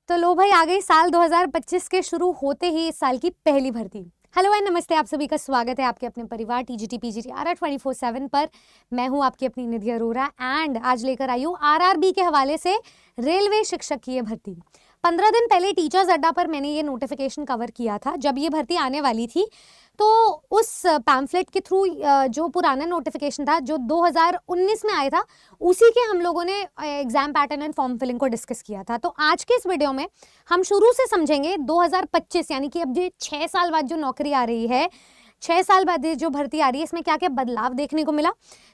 तो लो भाई, आ गई साल 2025 के शुरू होते ही इस साल की पहली भर्ती। हेलो एंड नमस्ते, आप सभी का स्वागत है आपके अपने परिवार टीजीटी पीजीटी आरआर 24/7 पर। मैं हूं आपकी अपनी निधि अरोरा एंड आज लेकर आई हूं आरआरबी के हवाले से रेलवे शिक्षक की ये भर्ती। 15 दिन पहले टीचर्स अड्डा पर मैंने ये नोटिफिकेशन कवर किया था जब ये भर्ती आने वाली थी। तो उस पैम्फलेट के थ्रू जो पुराना नोटिफिकेशन था जो 2019 में आया था, उसी के हम लोगों ने exam pattern and form filling को डिस्कस किया था। तो आज के इस वीडियो में हम शुरू से समझेंगे 2025 यानी कि अब ये 6 साल बाद जो नौकरी आ रही है, 6 साल बाद ये जो भर्ती आ रही है, इसमें क्या क्या बदलाव देखने को मिला।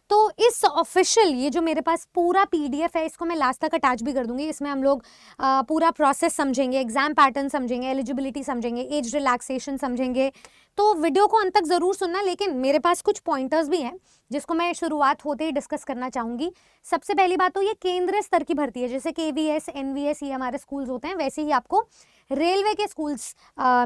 तो इस ऑफिशियल ये जो मेरे पास पूरा पीडीएफ है, इसको मैं लास्ट तक अटैच भी कर दूंगी। इसमें हम लोग पूरा प्रोसेस समझेंगे, एग्जाम पैटर्न समझेंगे, एलिजिबिलिटी समझेंगे, एज रिलैक्सेशन समझेंगे। तो वीडियो को अंत तक जरूर सुनना, लेकिन मेरे पास कुछ पॉइंटर्स भी हैं जिसको मैं शुरुआत होते ही डिस्कस करना चाहूंगी। सबसे पहली बात तो ये केंद्रीय स्तर की भर्ती है, जैसे केवीएस, एनवीएस, ये हमारे स्कूल्स होते हैं, वैसे ही आपको रेलवे के स्कूल्स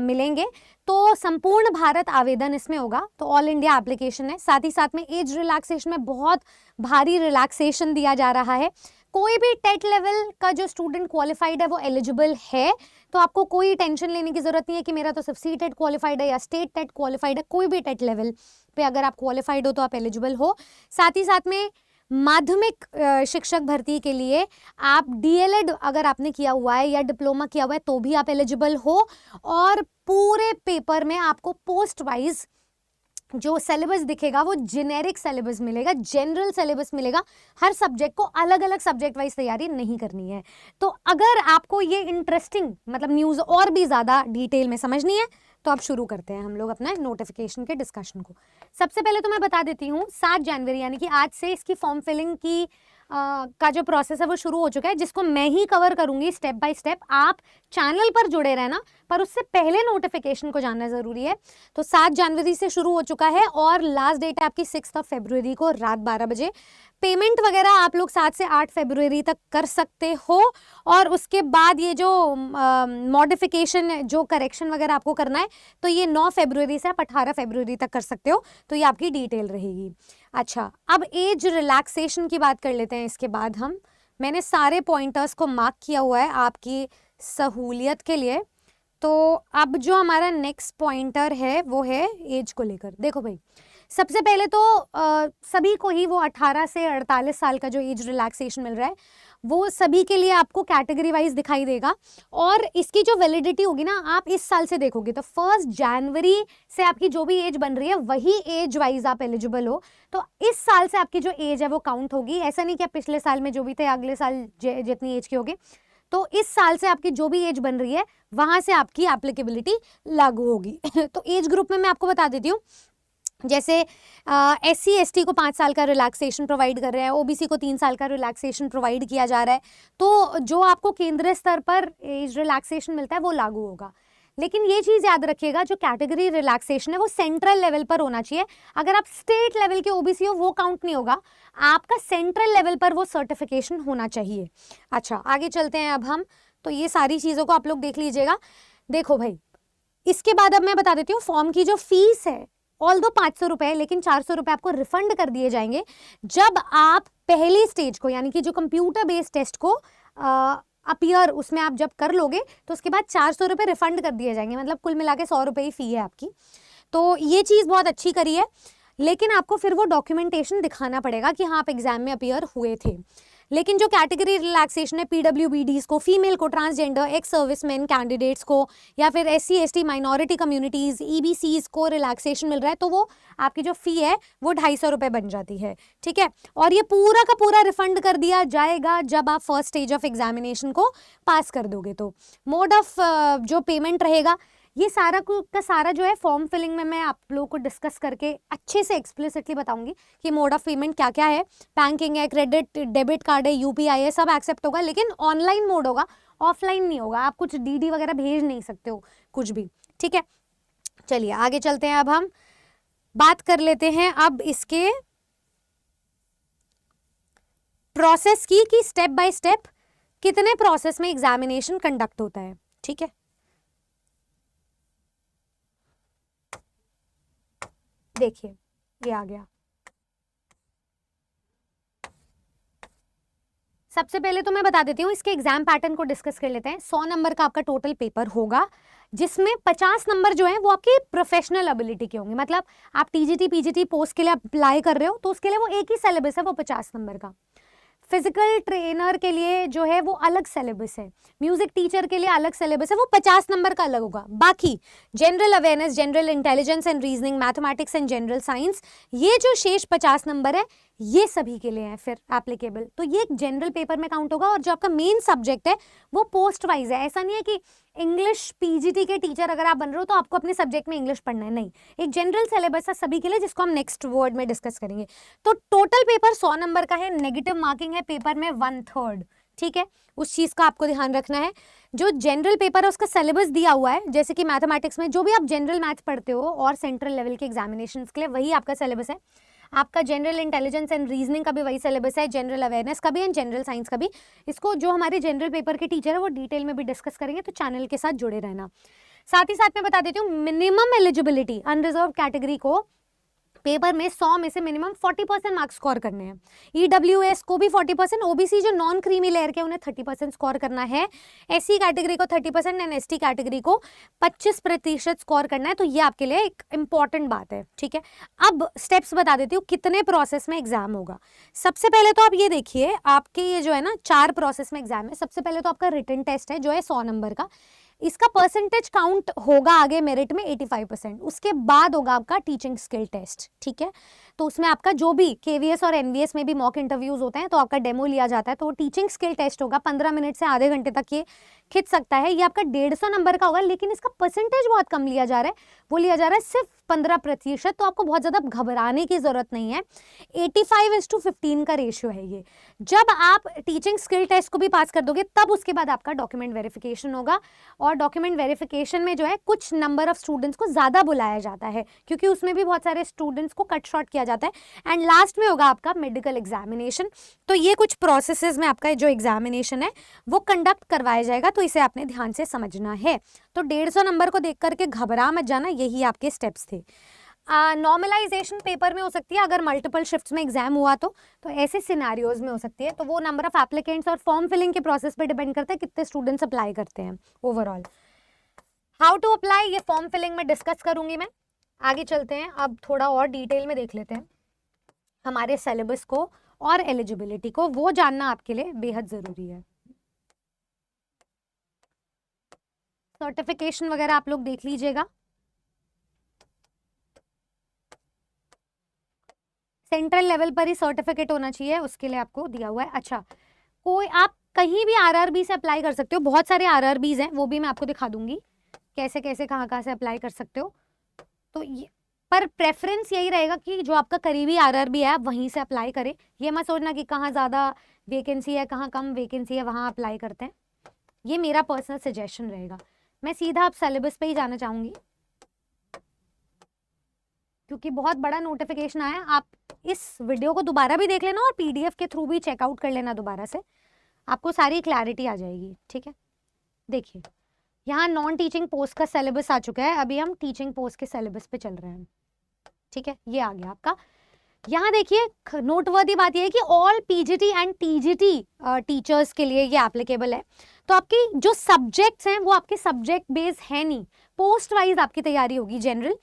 मिलेंगे। तो संपूर्ण भारत आवेदन इसमें होगा, तो ऑल इंडिया एप्लीकेशन है। साथ ही साथ में एज रिलैक्सेशन में बहुत भारी रिलैक्सेशन दिया जा रहा है। कोई भी टेट लेवल का जो स्टूडेंट क्वालिफाइड है वो एलिजिबल है, तो आपको कोई टेंशन लेने की जरूरत नहीं है कि मेरा तो सिर्फ सी टेट क्वालिफाइड है या स्टेट टेट क्वालिफाइड है। कोई भी टेट लेवल पे अगर आप क्वालिफाइड हो तो आप एलिजिबल हो। साथ ही साथ में माध्यमिक शिक्षक भर्ती के लिए आप डीएलएड अगर आपने किया हुआ है या डिप्लोमा किया हुआ है तो भी आप एलिजिबल हो। और पूरे पेपर में आपको पोस्ट वाइज जो सिलेबस दिखेगा वो जेनेरिक सिलेबस मिलेगा, जनरल सिलेबस मिलेगा। हर सब्जेक्ट को अलग अलग सब्जेक्ट वाइज तैयारी नहीं करनी है। तो अगर आपको ये इंटरेस्टिंग मतलब न्यूज़ और भी ज़्यादा डिटेल में समझनी है तो अब शुरू करते हैं हम लोग अपना नोटिफिकेशन के डिस्कशन को। सबसे पहले तो मैं बता देती हूँ 7 जनवरी यानी कि आज से इसकी फॉर्म फिलिंग की का जो प्रोसेस है वो शुरू हो चुका है, जिसको मैं ही कवर करूंगी स्टेप बाय स्टेप। आप चैनल पर जुड़े रहना, पर उससे पहले नोटिफिकेशन को जानना जरूरी है। तो 7 जनवरी से शुरू हो चुका है और लास्ट डेट है आपकी 6 फरवरी को रात 12 बजे। पेमेंट वगैरह आप लोग 7 से 8 फरवरी तक कर सकते हो। और उसके बाद ये जो मॉडिफिकेशन जो करेक्शन वगैरह आपको करना है तो ये 9 फरवरी से आप 18 फरवरी तक कर सकते हो। तो ये आपकी डिटेल रहेगी। अच्छा, अब एज रिलैक्सेशन की बात कर लेते हैं। इसके बाद मैंने सारे पॉइंटर्स को मार्क किया हुआ है आपकी सहूलियत के लिए। तो अब जो हमारा नेक्स्ट पॉइंटर है वो है एज को लेकर। देखो भाई, सबसे पहले तो सभी को ही वो 18 से 48 साल का जो एज रिलैक्सेशन मिल रहा है वो सभी के लिए आपको कैटेगरी वाइज दिखाई देगा। और इसकी जो वैलिडिटी होगी ना, आप इस साल से देखोगे तो 1 जनवरी से आपकी जो भी एज बन रही है वही एज वाइज आप एलिजिबल हो। तो इस साल से आपकी जो एज है वो काउंट होगी। ऐसा नहीं कि आप पिछले साल में जो भी थे अगले साल जितनी एज की होगी। तो इस साल से आपकी जो भी एज बन रही है वहां से आपकी एप्लीकेबिलिटी लागू होगी। तो एज ग्रुप में मैं आपको बता देती हूँ, जैसे SC ST को 5 साल का रिलैक्सेशन प्रोवाइड कर रहे हैं, OBC को 3 साल का रिलैक्सेशन प्रोवाइड किया जा रहा है। तो जो आपको केंद्रीय स्तर पर एज रिलैक्सेशन मिलता है वो लागू होगा। लेकिन ये चीज याद रखिएगा, जो कैटेगरी रिलैक्सेशन है वो सेंट्रल लेवल पर होना चाहिए। अगर आप स्टेट लेवल के OBC हो वो काउंट नहीं होगा, आपका सेंट्रल लेवल पर वो सर्टिफिकेशन होना चाहिए। अच्छा, आगे चलते हैं अब हम। तो ये सारी चीजों को आप लोग देख लीजिएगा। देखो भाई, इसके बाद अब मैं बता देती हूँ फॉर्म की जो फीस है। ऑल दो 500 रुपए, लेकिन 400 रुपए आपको रिफंड कर दिए जाएंगे जब आप पहली स्टेज को यानी कि जो कंप्यूटर बेस्ड टेस्ट को अपीयर उसमें आप जब कर लोगे तो उसके बाद 400 रुपए रिफंड कर दिए जाएंगे। मतलब कुल मिला के 100 रुपए ही फी है आपकी। तो ये चीज बहुत अच्छी करी है, लेकिन आपको फिर वो डॉक्यूमेंटेशन दिखाना पड़ेगा कि हाँ आप एग्जाम में अपीयर हुए थे। लेकिन जो कैटेगरी रिलैक्सेशन है PWBDs को, फीमेल को, ट्रांसजेंडर, एक्स सर्विसमैन कैंडिडेट्स को, या फिर SC ST minority communities EBCs को रिलैक्सेशन मिल रहा है, तो वो आपकी जो फी है वो 250 रुपए बन जाती है। ठीक है, और ये पूरा का पूरा रिफंड कर दिया जाएगा जब आप फर्स्ट स्टेज ऑफ एग्जामिनेशन को पास कर दोगे। तो मोड ऑफ जो पेमेंट रहेगा, ये सारा का सारा जो है फॉर्म फिलिंग में मैं आप लोगों को डिस्कस करके अच्छे से एक्सप्लिसिटली बताऊंगी कि मोड ऑफ पेमेंट क्या क्या है। बैंकिंग है, क्रेडिट डेबिट कार्ड है, UPI है, सब एक्सेप्ट होगा, लेकिन ऑनलाइन मोड होगा, ऑफलाइन नहीं होगा। आप कुछ DD वगैरह भेज नहीं सकते हो कुछ भी। ठीक है, चलिए आगे चलते हैं। अब हम बात कर लेते हैं अब इसके प्रोसेस की कि स्टेप बाय स्टेप कितने प्रोसेस में एग्जामिनेशन कंडक्ट होता है। ठीक है, देखिए ये आ गया। सबसे पहले तो मैं बता देती हूँ, इसके एग्जाम पैटर्न को डिस्कस कर लेते हैं। 100 नंबर का आपका टोटल पेपर होगा, जिसमें 50 नंबर जो है वो आपकी प्रोफेशनल एबिलिटी के होंगे। मतलब आप टीजीटी पीजीटी पोस्ट के लिए अप्लाई कर रहे हो तो उसके लिए वो एक ही सिलेबस है, वो 50 नंबर का। फिजिकल ट्रेनर के लिए जो है वो अलग सिलेबस है, म्यूजिक टीचर के लिए अलग सिलेबस है, वो 50 नंबर का अलग होगा। बाकी general awareness, general intelligence and reasoning, mathematics and general science, ये जो शेष 50 नंबर है ये सभी के लिए है फिर एप्लीकेबल। तो ये जनरल पेपर में काउंट होगा। और जो आपका मेन सब्जेक्ट है वो पोस्ट वाइज है। ऐसा नहीं है कि इंग्लिश पीजीटी के टीचर अगर आप बन रहे हो तो आपको अपने सब्जेक्ट में इंग्लिश पढ़ना है, नहीं, एक जनरल सिलेबस है सभी के लिए, जिसको हम नेक्स्ट वर्ड में डिस्कस करेंगे। तो टोटल पेपर 100 नंबर का है, नेगेटिव मार्किंग है पेपर में 1/3, ठीक है, उस चीज का आपको ध्यान रखना है। जो जनरल पेपर है उसका सिलेबस दिया हुआ है, जैसे कि मैथमेटिक्स में जो भी आप जनरल मैथ पढ़ते हो और सेंट्रल लेवल के एग्जामिनेशंस के लिए वही आपका सिलेबस है। आपका जनरल इंटेलिजेंस एंड रीजनिंग का भी वही सिलेबस है, जनरल अवेयरनेस का भी एंड जनरल साइंस का भी। इसको जो हमारे जनरल पेपर के टीचर है वो डिटेल में भी डिस्कस करेंगे, तो चैनल के साथ जुड़े रहना। साथ ही साथ मैं बता देती हूँ, मिनिमम एलिजिबिलिटी अनरिजर्व कैटेगरी को पेपर में 100 में से मिनिमम 40% मार्क्स स्कोर करने हैं। ईडब्ल्यूएस को भी 40%, ओबीसी जो नॉन क्रीमी लेयर के उन्हें 30% स्कोर करना है, एससी कैटेगरी को 30% एंड एसटी कैटेगरी को 25% स्कोर करना है। तो ये आपके लिए एक इंपॉर्टेंट बात है, ठीक है। अब स्टेप्स बता देती हूँ कितने प्रोसेस में एग्जाम होगा। सबसे पहले तो आप ये देखिए, आपके ये जो है ना 4 प्रोसेस में एग्जाम है। सबसे पहले तो आपका रिटन टेस्ट है जो है 100 नंबर का, इसका परसेंटेज काउंट होगा आगे मेरिट में 85%। उसके बाद होगा आपका टीचिंग स्किल टेस्ट, ठीक है। तो उसमें आपका जो भी केवीएस और एनवीएस में भी मॉक इंटरव्यूज होते हैं तो आपका डेमो लिया जाता है, तो वो टीचिंग स्किल टेस्ट होगा। 15 मिनट से आधे घंटे तक ये खिंच सकता है। ये आपका 150 नंबर का होगा, लेकिन इसका परसेंटेज बहुत कम लिया जा रहा है, वो लिया जा रहा है सिर्फ 15%। तो आपको बहुत ज्यादा घबराने की जरूरत नहीं है। 85:15 का रेशियो है ये। जब आप टीचिंग स्किल टेस्ट को भी पास कर दोगे तब उसके बाद आपका डॉक्यूमेंट वेरिफिकेशन होगा, और डॉक्यूमेंट वेरिफिकेशन में जो है कुछ नंबर ऑफ स्टूडेंट्स को ज्यादा बुलाया जाता है, क्योंकि उसमें भी बहुत सारे स्टूडेंट्स को कट शॉर्ट किया जाता है। एंड लास्ट में होगा आपका मेडिकल एग्जामिनेशन। तो ये कुछ प्रोसेसेस में आपका जो एग्जामिनेशन है वो कंडक्ट करवाया जाएगा, तो इसे आपने ध्यान से समझना है। तो 150 नंबर को देख करके घबरा मत जाना, यही आपके स्टेप्स थे। नॉर्मलाइजेशन पेपर में हो सकती है अगर मल्टीपल शिफ्ट्स में एग्जाम हुआ तो ऐसे सिनारियोज में हो सकती है। तो वो नंबर ऑफ एप्लीकेंट्स और फॉर्म फिलिंग के प्रोसेस पे डिपेंड करता है कितने स्टूडेंट्स अप्लाई करते हैं। ओवरऑल हाउ टू अप्लाई ये फॉर्म फिलिंग में डिस्कस करूंगी मैं। आगे चलते हैं, अब थोड़ा और डिटेल में देख लेते हैं हमारे सिलेबस को और एलिजिबिलिटी को, वो जानना आपके लिए बेहद जरूरी है। सर्टिफिकेशन वगैरह आप लोग देख लीजिएगा। सेंट्रल लेवल पर ही सर्टिफिकेट होना चाहिए, उसके लिए आपको दिया हुआ है। अच्छा, कोई आप कहीं भी आरआरबी से अप्लाई कर सकते हो, बहुत सारे आरआरबीज हैं, वो भी मैं आपको दिखा दूंगी कैसे कैसे कहाँ से अप्लाई कर सकते हो। तो ये पर प्रेफरेंस यही रहेगा कि जो आपका करीबी आरआरबी है आप वहीं से अप्लाई करें। ये मत सोचना कि कहाँ ज़्यादा वैकेंसी है कहाँ कम वैकेंसी है वहाँ अप्लाई करते हैं, ये मेरा पर्सनल सजेशन रहेगा। मैं सीधा आप सिलेबस पे ही जाना चाहूँगी क्योंकि बहुत बड़ा नोटिफिकेशन आया। आप इस वीडियो को दोबारा भी देख लेना और पीडीएफ के थ्रू भी चेकआउट कर लेना दोबारा से, आपको सारी क्लैरिटी आ जाएगी, ठीक है। देखिए यहाँ नॉन टीचिंग पोस्ट का सिलेबस आ चुका है, अभी हम टीचिंग पोस्ट के सिलेबस पे चल रहे हैं, ठीक है। ये आ गया आपका। यहाँ देखिए नोटवर्दी बात यह है कि all PGT and TGT teachers के लिए ये एप्लीकेबल है। तो आपकी जो सब्जेक्ट्स हैं वो आपके सब्जेक्ट बेस्ड है नहीं, पोस्ट वाइज आपकी तैयारी होगी जनरल।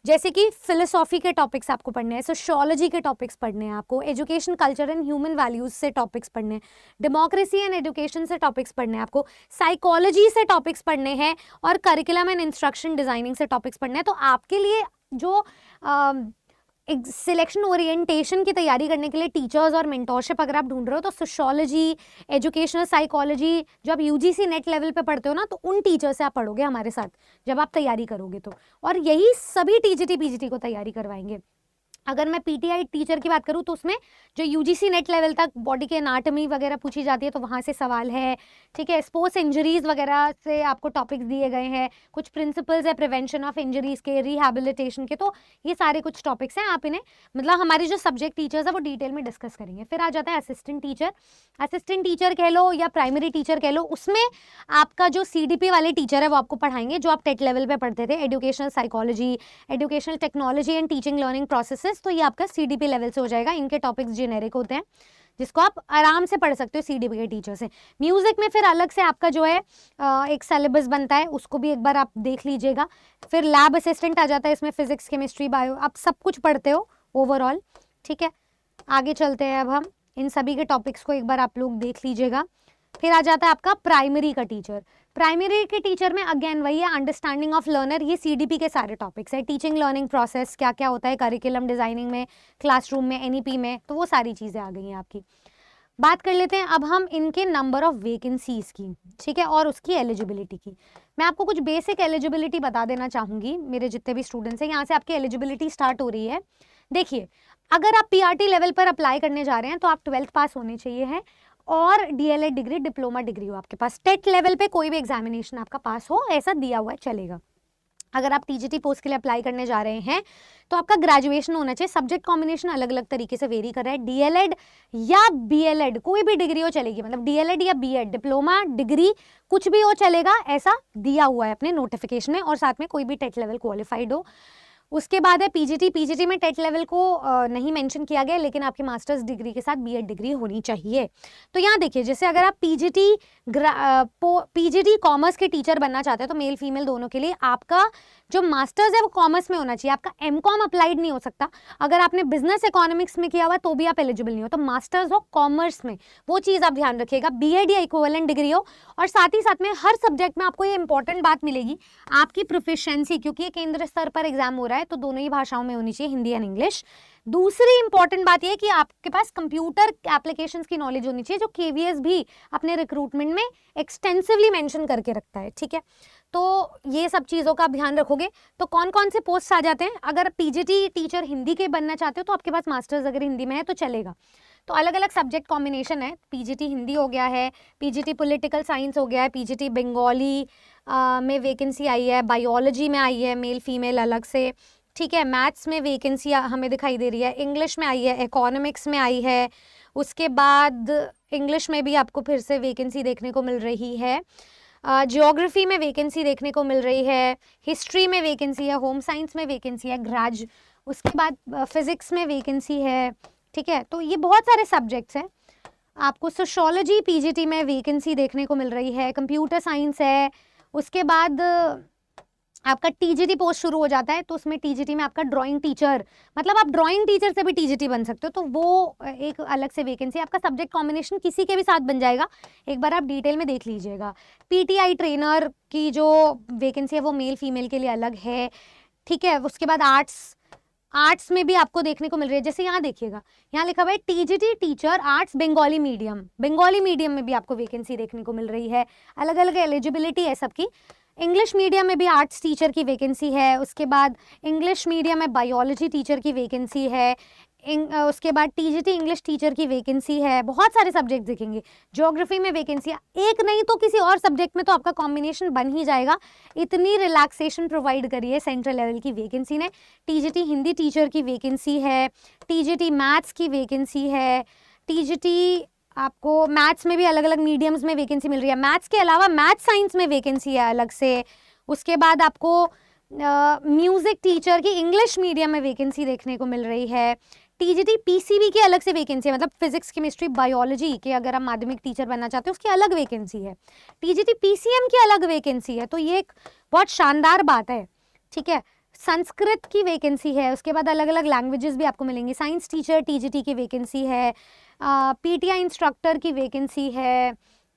जैसे कि फिलोसॉफी के टॉपिक्स आपको पढ़ने हैं, सोशियोलॉजी के टॉपिक्स पढ़ने हैं आपको, education culture and human values से टॉपिक्स पढ़ने हैं, डेमोक्रेसी एंड एजुकेशन से टॉपिक्स पढ़ने हैं आपको, साइकोलॉजी से टॉपिक्स पढ़ने हैं, और करिकुलम एंड इंस्ट्रक्शन डिजाइनिंग से टॉपिक्स पढ़ने हैं। तो आपके लिए जो सिलेक्शन ओरिएंटेशन की तैयारी करने के लिए टीचर्स और मेंटोरशिप अगर आप ढूंढ रहे हो तो सोशियोलॉजी, एजुकेशनल साइकोलॉजी जब यूजीसी नेट लेवल पे पढ़ते हो ना तो उन टीचर से आप पढ़ोगे हमारे साथ जब आप तैयारी करोगे तो, और यही सभी टीजीटी पीजीटी को तैयारी करवाएंगे। अगर मैं पीटीआई टीचर की बात करूँ तो उसमें जो यूजीसी नेट लेवल तक बॉडी के एनाटॉमी वगैरह पूछी जाती है तो वहाँ से सवाल है, ठीक है। स्पोर्ट्स इंजरीज वगैरह से आपको टॉपिक्स दिए गए हैं, कुछ प्रिंसिपल्स है प्रिवेंशन ऑफ इंजरीज के, रिहैबिलिटेशन के, तो ये सारे कुछ टॉपिक्स हैं। आप इन्हें मतलब हमारे जो सब्जेक्ट टीचर्स है वो डिटेल में डिस्कस करेंगे। फिर आ जाता है असिस्टेंट टीचर। असिस्टेंट टीचर कह लो या प्राइमरी टीचर कह लो, उसमें आपका जो सीडीपी वाले टीचर है वो आपको पढ़ाएंगे जो आप टेट लेवल पे पढ़ते थे, educational psychology, educational technology and teaching learning processes. तो ये आपका सीडीपी लेवल से हो जाएगा, इनके टॉपिक्स जेनेरिक होते हैं। जिसको आप आराम से पढ़ सकते हो CDP के टीचर से। म्यूजिक में फिर अलग से आपका जो है एक सिलेबस बनता है, उसको भी एक बार आप देख लीजिएगा। फिर लैब असिस्टेंट आ जाता है, इसमें फिजिक्स केमिस्ट्री बायो आप सब कुछ पढ़ते हो ओवरऑल, ठीक है। आगे चलते हैं, अब हम इन सभी के टॉपिक्स को एक बार आप लोग देख लीजिएगा। फिर आ जाता है आपका प्राइमरी का टीचर। प्राइमरी के टीचर में अगेन वही है, अंडरस्टैंडिंग ऑफ लर्नर, ये CDP के सारे टॉपिक्स है। टीचिंग लर्निंग प्रोसेस क्या क्या होता है करिकुलम डिजाइनिंग में, क्लासरूम में, NEP में, तो वो सारी चीज़ें आ गई हैं आपकी। बात कर लेते हैं अब हम इनके नंबर ऑफ वैकेंसीज की, ठीक है, और उसकी एलिजिबिलिटी की। मैं आपको कुछ बेसिक एलिजिबिलिटी बता देना चाहूँगी, मेरे जितने भी स्टूडेंट्स हैं यहाँ से आपकी एलिजिबिलिटी स्टार्ट हो रही है। देखिए, अगर आप PRT लेवल पर अप्लाई करने जा रहे हैं तो आप 12th पास होने चाहिए हैं और DLED डिग्री, डिप्लोमा डिग्री हो आपके पास। टेट लेवल पे कोई भी एग्जामिनेशन आपका पास हो, ऐसा दिया हुआ है, चलेगा। अगर आप TGT पोस्ट के लिए अप्लाई करने जा रहे हैं तो आपका ग्रेजुएशन होना चाहिए। सब्जेक्ट कॉम्बिनेशन अलग अलग तरीके से वेरी कर रहा है। DLED या BLED कोई भी डिग्री हो चलेगी, मतलब DLED या B.Ed, डिप्लोमा डिग्री कुछ भी हो चलेगा, ऐसा दिया हुआ है अपने नोटिफिकेशन में, और साथ में कोई भी टेट लेवल क्वालिफाइड हो। उसके बाद है PGT में टेट लेवल को नहीं मेंशन किया गया, लेकिन आपकी मास्टर्स डिग्री के साथ B.Ed डिग्री होनी चाहिए। तो यहाँ देखिए, जैसे अगर आप PGT कॉमर्स के टीचर बनना चाहते हैं तो मेल फीमेल दोनों के लिए आपका जो मास्टर्स है वो कॉमर्स में होना चाहिए। आपका MCOM अप्लाइड नहीं हो सकता। अगर आपने बिजनेस इकोनॉमिक्स में किया हुआ तो भी आप एलिजिबल नहीं हो, तो मास्टर्स हो कॉमर्स में, वो चीज़ आप ध्यान रखिएगा। B.Ed या इक्विवेलेंट डिग्री हो, और साथ ही साथ में हर सब्जेक्ट में आपको ये इंपॉर्टेंट बात मिलेगी, आपकी प्रोफिशिएंसी, क्योंकि ये केंद्र स्तर पर एग्जाम हो रहा है तो दोनों ही भाषाओं में होनी चाहिए, हिंदी एंड इंग्लिश। दूसरी इंपॉर्टेंट बात यह कि आपके पास कंप्यूटर एप्लीकेशंस की नॉलेज होनी चाहिए, जो KVS भी अपने रिक्रूटमेंट में एक्सटेंसिवली मेंशन करके रखता है, ठीक है। तो ये सब चीज़ों का आप ध्यान रखोगे। तो कौन कौन से पोस्ट आ जाते हैं, अगर PGT टीचर हिंदी के बनना चाहते हो तो आपके पास मास्टर्स अगर हिंदी में है तो चलेगा। तो अलग अलग सब्जेक्ट कॉम्बिनेशन है, PGT हिंदी हो गया है, PGT पॉलिटिकल साइंस हो गया है, PGT बंगाली में वैकेंसी आई है, बायोलॉजी में आई है मेल फीमेल अलग से, ठीक है। मैथ्स में वैकेंसी हमें दिखाई दे रही है, इंग्लिश में आई है, इकोनॉमिक्स में आई है, उसके बाद इंग्लिश में भी आपको फिर से वैकेंसी देखने को मिल रही है, ज्योग्राफी में वैकेंसी देखने को मिल रही है, हिस्ट्री में वैकेंसी है, होम साइंस में वैकेंसी है, उसके बाद फिजिक्स में वैकेंसी है, ठीक है। तो ये बहुत सारे सब्जेक्ट्स हैं। आपको सोशियोलॉजी PGT में वैकेंसी देखने को मिल रही है, कंप्यूटर साइंस है, उसके बाद आपका TGT पोस्ट शुरू हो जाता है, तो उसमें TGT में आपका ड्राइंग टीचर, मतलब आप ड्राइंग टीचर से भी TGT बन सकते हो, तो वो एक अलग से वैकेंसी। आपका सब्जेक्ट कॉम्बिनेशन किसी के भी साथ बन जाएगा, एक बार आप डिटेल में देख लीजिएगा। PTI ट्रेनर की जो वैकेंसी है वो मेल फीमेल के लिए अलग है, ठीक है। उसके बाद आर्ट्स में भी आपको देखने को मिल रही है, जैसे यहाँ देखिएगा, यहाँ लिखा हुआ है TGT teacher arts Bengali medium में भी आपको वैकेंसी देखने को मिल रही है। अलग अलग एलिजिबिलिटी है सबकी। इंग्लिश मीडियम में भी आर्ट्स टीचर की वैकेंसी है, उसके बाद इंग्लिश मीडियम में बायोलॉजी टीचर की वैकेंसी है, उसके बाद TGT इंग्लिश टीचर की वैकेंसी है। बहुत सारे सब्जेक्ट दिखेंगे। ज्योग्राफी में वैकेंसी एक नहीं तो किसी और सब्जेक्ट में तो आपका कॉम्बिनेशन बन ही जाएगा। इतनी रिलैक्सेशन प्रोवाइड करी है सेंट्रल लेवल की वैकेंसी ने। TGT हिंदी टीचर की वैकेंसी है, TGT मैथ्स की वैकेंसी है, TGT आपको मैथ्स में भी अलग अलग मीडियम्स में वैकेंसी मिल रही है। मैथ्स के अलावा मैथ्स साइंस में वैकेंसी है अलग से। उसके बाद आपको म्यूजिक टीचर की इंग्लिश मीडियम में वैकेंसी देखने को मिल रही है। TGT PCB की अलग से वैकेंसी है, मतलब फिजिक्स केमिस्ट्री बायोलॉजी के अगर आप माध्यमिक टीचर बनना चाहते हो उसकी अलग वैकेंसी है। TGT PCM की अलग वैकेंसी है, तो ये एक बहुत शानदार बात है, ठीक है। संस्कृत की वैकेंसी है, उसके बाद अलग अलग लैंग्वेजेस भी आपको मिलेंगी। साइंस टीचर TGT की वैकेंसी है, PTI इंस्ट्रक्टर की वैकेंसी है,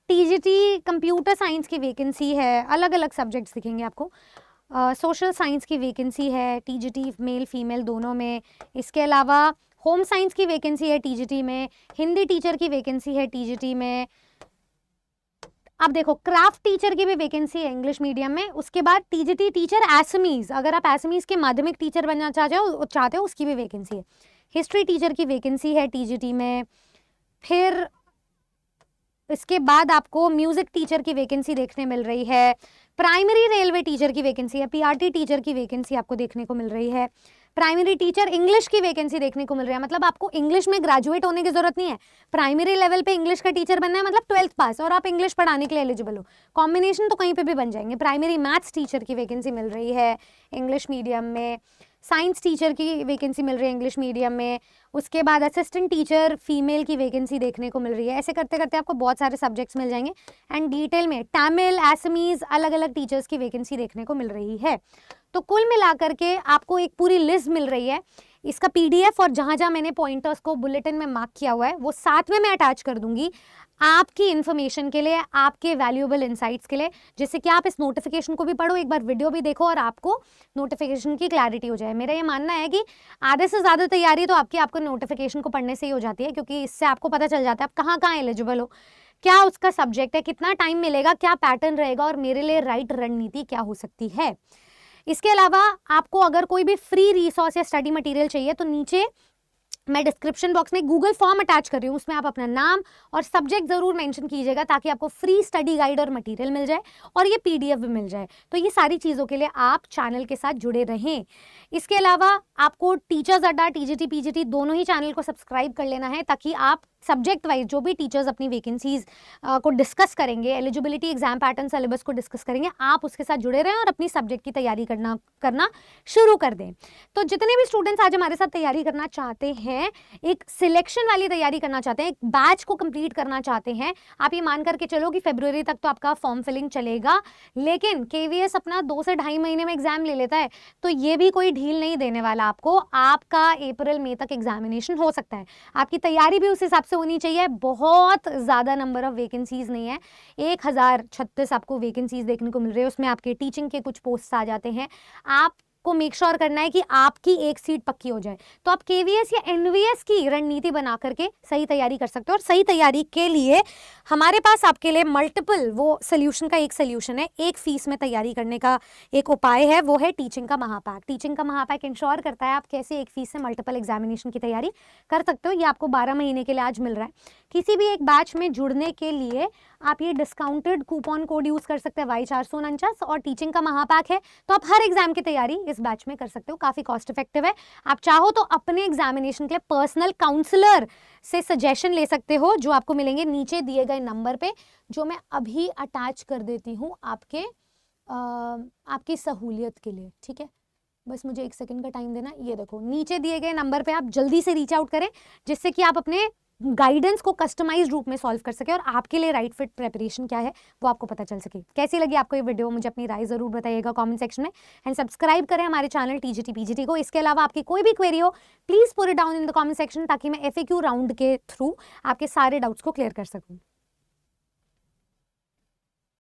TGT कंप्यूटर साइंस की वैकेंसी है, अलग अलग सब्जेक्ट्स दिखेंगे आपको। सोशल साइंस की वैकेंसी है TGT मेल फीमेल दोनों में। इसके अलावा होम साइंस की वैकेंसी है TGT में, हिंदी टीचर की वैकेंसी है TGT में। अब देखो क्राफ्ट टीचर की भी वैकेंसी है इंग्लिश मीडियम में। उसके बाद TGT टीचर एसमीज, अगर आप एसमीज के माध्यमिक टीचर बनना चाहते हो उसकी भी वैकेंसी है। हिस्ट्री टीचर की वैकेंसी है TGT में। फिर इसके बाद आपको म्यूजिक टीचर की वैकेंसी देखने मिल रही है। प्राइमरी रेलवे टीचर की वैकेंसी है, PRT टीचर की वैकेंसी आपको देखने को मिल रही है। प्राइमरी टीचर इंग्लिश की वैकेंसी देखने को मिल रही है, मतलब आपको इंग्लिश में ग्रेजुएट होने की जरूरत नहीं है। प्राइमरी लेवल पे इंग्लिश का टीचर बनना है, मतलब 12th पास, और आप इंग्लिश पढ़ाने के लिए एलिजिबल हो। कॉम्बिनेशन तो कहीं पे भी बन जाएंगे। प्राइमरी मैथ्स टीचर की वैकेंसी मिल रही है इंग्लिश मीडियम में। साइंस टीचर की वैकेंसी मिल रही है इंग्लिश मीडियम में, उसके बाद असिस्टेंट टीचर फीमेल की वैकेंसी देखने को मिल रही है। ऐसे करते करते आपको बहुत सारे सब्जेक्ट्स मिल जाएंगे एंड डिटेल में तमिल, असमीज, अलग अलग टीचर्स की वैकेंसी देखने को मिल रही है। तो कुल मिलाकर के आपको एक पूरी लिस्ट मिल रही है। इसका पीडीएफ और जहां जहां मैंने पॉइंटर्स को बुलेटिन में मार्क किया हुआ है वो साथ में मैं अटैच कर दूंगी आपकी इन्फॉर्मेशन के लिए, आपके वैल्यूएबल इंसाइट्स के लिए, जिससे कि आप इस नोटिफिकेशन को भी पढ़ो, एक बार वीडियो भी देखो और आपको नोटिफिकेशन की क्लैरिटी हो जाए। मेरा ये मानना है कि आधे से ज़्यादा तैयारी तो आपको नोटिफिकेशन को पढ़ने से ही हो जाती है, क्योंकि इससे आपको पता चल जाता है आप कहाँ कहाँ एलिजिबल हो, क्या उसका सब्जेक्ट है, कितना टाइम मिलेगा, क्या पैटर्न रहेगा और मेरे लिए राइट रणनीति क्या हो सकती है। इसके अलावा आपको अगर कोई भी फ्री रिसोर्स या स्टडी मटेरियल चाहिए तो नीचे मैं डिस्क्रिप्शन बॉक्स में गूगल फॉर्म अटैच कर रही हूँ, उसमें आप अपना नाम और सब्जेक्ट जरूर मेंशन कीजिएगा ताकि आपको फ्री स्टडी गाइड और मटेरियल मिल जाए और ये पीडीएफ भी मिल जाए। तो ये सारी चीज़ों के लिए आप चैनल के साथ जुड़े रहें। इसके अलावा आपको टीचर्स अड्डा, टीजीटी, पीजीटी दोनों ही चैनल को सब्सक्राइब कर लेना है ताकि आप सब्जेक्ट वाइज जो भी टीचर्स अपनी वैकेंसीज को डिस्कस करेंगे, एलिजिबिलिटी, एग्जाम पैटर्न, सिलेबस को डिस्कस करेंगे, आप उसके साथ जुड़े रहें और अपनी सब्जेक्ट की तैयारी करना शुरू कर दें। तो जितने भी स्टूडेंट्स आज हमारे साथ तैयारी करना चाहते हैं, एक सिलेक्शन वाली तैयारी करना चाहते हैं, एक बैच को कंप्लीट करना चाहते हैं, आप ये मान करके चलो कि फरवरी तक तो आपका फॉर्म फिलिंग चलेगा, लेकिन केवीएस अपना 2 से ढाई महीने में एग्जाम ले लेता है, तो ये भी कोई ढील नहीं देने वाला आपको। आपका अप्रैल मई तक एग्जामिनेशन हो सकता है, आपकी तैयारी भी उस हिसाब से होनी चाहिए। बहुत ज़्यादा नंबर ऑफ वैकेंसीज नहीं है, 1036 आपको वैकेंसीज देखने को मिल रही है, उसमें आपके टीचिंग के कुछ पोस्ट आ जाते हैं। आपको मेक श्योर करना है कि आपकी एक सीट पक्की हो जाए, तो आप केवीएस या एनवीएस की रणनीति बना करके सही तैयारी कर सकते हो। और सही तैयारी के लिए हमारे पास आपके लिए मल्टीपल वो सोल्यूशन का एक सोल्यूशन है, एक फीस में तैयारी करने का एक उपाय है, वो है टीचिंग का महापैक। टीचिंग का महापैक इंश्योर करता है आप कैसे एक फीस से मल्टीपल एग्जामिनेशन की तैयारी कर सकते हो। ये आपको 12 महीने के लिए आज मिल रहा है। किसी भी एक बैच में जुड़ने के लिए आप ये डिस्काउंटेड कूपन कोड यूज कर सकते हैं Y449, और टीचिंग का महापैक है तो आप हर एग्जाम की तैयारी इस बैच में कर सकते हो। काफी कॉस्ट इफेक्टिव है। आप चाहो तो अपने एग्जामिनेशन के लिए पर्सनल काउंसलर से सजेशन ले सकते हो, जो आपको मिलेंगे नीचे दिए गए नंबर पे, जो मैं अभी अटैच कर देती हूँ आपकी सहूलियत के लिए। ठीक है, बस मुझे 1 सेकंड का टाइम देना। ये देखो नीचे दिए गए नंबर पे आप जल्दी से रीच आउट करें, जिससे कि आप अपने गाइडेंस को कस्टमाइज्ड रूप में सॉल्व कर सके और आपके लिए राइट फिट प्रिपरेशन क्या है वो आपको पता चल सके। कैसी लगी आपको ये वीडियो, मुझे अपनी राय जरूर बताइएगा कमेंट सेक्शन में, एंड सब्सक्राइब करें हमारे चैनल टीजीटी पीजीटी को। इसके अलावा आपकी कोई भी क्वेरी हो please put it down in the comment section, ताकि मैं FAQ राउंड के थ्रू आपके सारे डाउट्स को क्लियर कर सकूं।